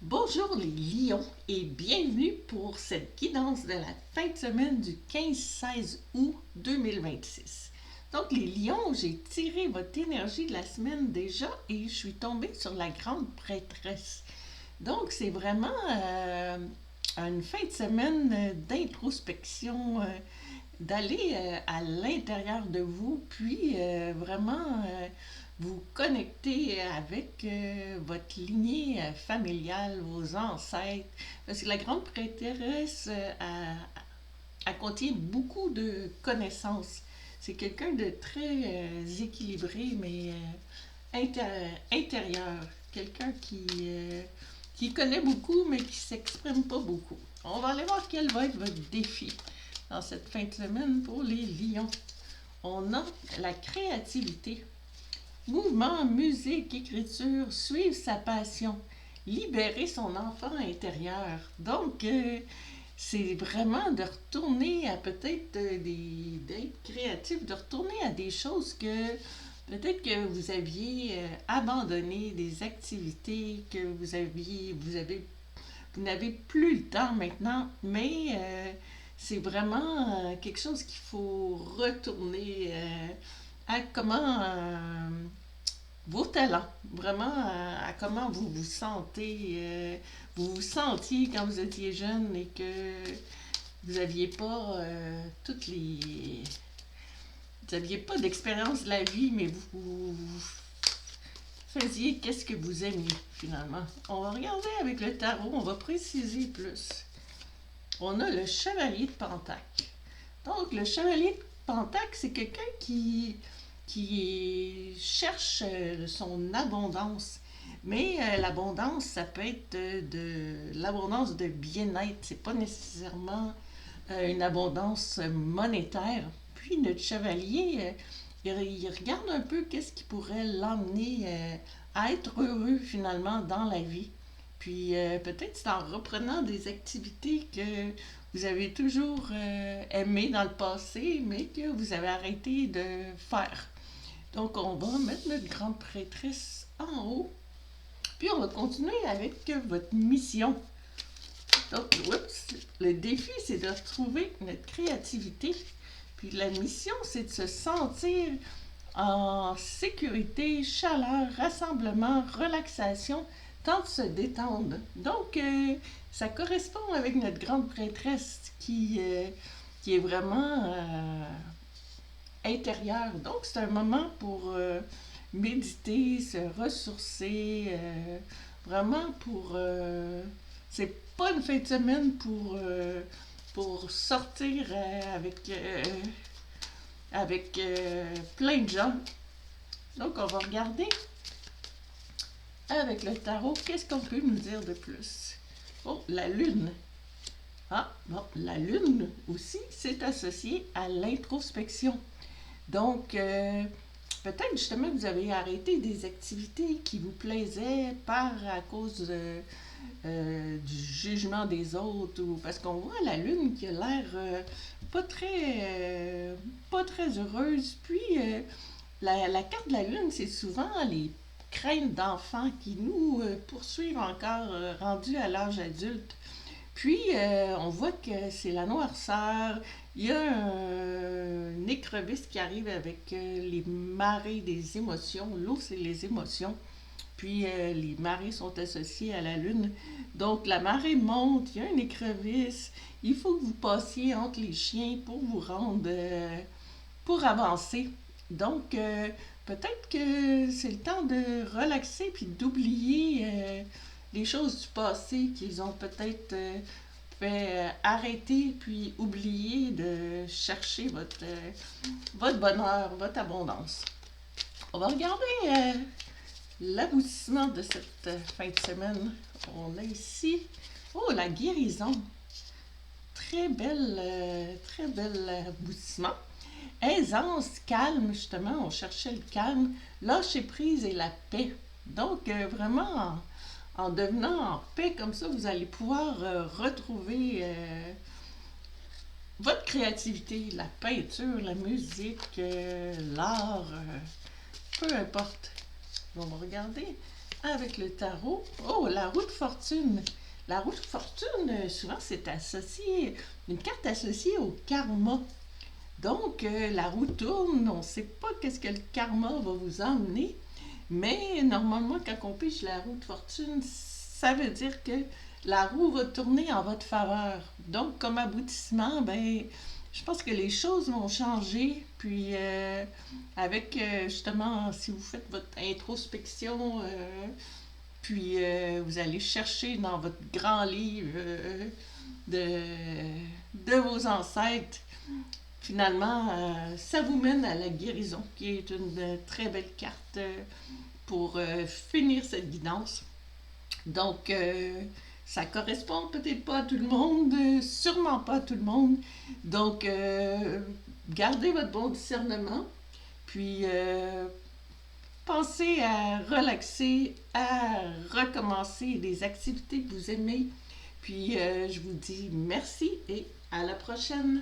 Bonjour les lions et bienvenue pour cette guidance de la fin de semaine du 15-16 août 2026. Donc les lions, j'ai tiré votre énergie de la semaine déjà et je suis tombée sur la grande prêtresse. Donc c'est vraiment une fin de semaine d'introspection, d'aller à l'intérieur de vous, puis vraiment vous connecter avec votre lignée familiale, vos ancêtres. Parce que la grande prêtresse elle contient beaucoup de connaissances. C'est quelqu'un de très équilibré, mais intérieur. Quelqu'un qui connaît beaucoup, mais qui ne s'exprime pas beaucoup. On va aller voir quel va être votre défi dans cette fin de semaine pour les lions. On a la créativité. Mouvement, musique, écriture, suivre sa passion, libérer son enfant intérieur. Donc, c'est vraiment de retourner à peut-être d'être créatif, de retourner à des choses que peut-être que vous aviez abandonnées, des activités que vous n'avez plus le temps maintenant, mais c'est vraiment quelque chose qu'il faut retourner à comment vos talents, vraiment à comment vous vous sentez, vous vous sentiez quand vous étiez jeune et que vous n'aviez pas toutes les vous n'aviez pas d'expérience de la vie, mais vous faisiez qu'est-ce que vous aimiez finalement. On va regarder avec le tarot, on va préciser plus. On a le chevalier de Pentacle. Donc, le chevalier de Pentacle, c'est quelqu'un qui cherche son abondance. Mais l'abondance, ça peut être de l'abondance de bien-être. C'est pas nécessairement une abondance monétaire. Puis notre chevalier, il regarde un peu qu'est-ce qui pourrait l'emmener à être heureux finalement dans la vie. Puis peut-être c'est en reprenant des activités que vous avez toujours aimé dans le passé, mais que vous avez arrêté de faire. Donc on va mettre notre grande prêtresse en haut. Puis on va continuer avec votre mission. Donc, le défi, c'est de retrouver notre créativité. Puis la mission, c'est de se sentir en sécurité, chaleur, rassemblement, relaxation, temps de se détendre. Donc, ça correspond avec notre grande prêtresse qui est vraiment intérieure. Donc, c'est un moment pour méditer, se ressourcer, vraiment pour... c'est pas une fin de semaine pour sortir avec plein de gens. Donc, on va regarder avec le tarot, qu'est-ce qu'on peut nous dire de plus? Oh, la lune. Ah, bon, la lune aussi, c'est associé à l'introspection. Donc, peut-être justement que vous avez arrêté des activités qui vous plaisaient à cause du jugement des autres ou parce qu'on voit la lune qui a l'air pas très heureuse. Puis la carte de la lune, c'est souvent les craintes d'enfants qui nous poursuivent encore rendus à l'âge adulte. Puis, on voit que c'est la noirceur. Il y a une écrevisse qui arrive avec les marées des émotions. L'eau, c'est les émotions. Puis, les marées sont associées à la lune. Donc, la marée monte, il y a une écrevisse. Il faut que vous passiez entre les chiens pour vous rendre, pour avancer. Donc, peut-être que c'est le temps de relaxer puis d'oublier les choses du passé qu'ils ont peut-être fait arrêter puis oublier de chercher votre bonheur, votre abondance. On va regarder l'aboutissement de cette fin de semaine. On a ici, oh, la guérison. Très bel aboutissement. Aisance, calme, justement, on cherchait le calme, lâcher prise et la paix. Donc, vraiment, en devenant en paix comme ça, vous allez pouvoir retrouver votre créativité, la peinture, la musique, l'art, peu importe. On va regarder avec le tarot. Oh, la roue de fortune. La roue de fortune, souvent, c'est associé, une carte associée au karma. Donc, la roue tourne, on ne sait pas qu'est-ce que le karma va vous emmener, mais normalement, quand on pige la roue de fortune, ça veut dire que la roue va tourner en votre faveur. Donc, comme aboutissement, ben, je pense que les choses vont changer. Puis, avec justement, si vous faites votre introspection, puis vous allez chercher dans votre grand livre de vos ancêtres, finalement, ça vous mène à la guérison, qui est une très belle carte pour finir cette guidance. Donc, ça correspond peut-être pas à tout le monde, sûrement pas à tout le monde. Donc, gardez votre bon discernement, puis pensez à relaxer, à recommencer des activités que vous aimez. Puis, je vous dis merci et à la prochaine.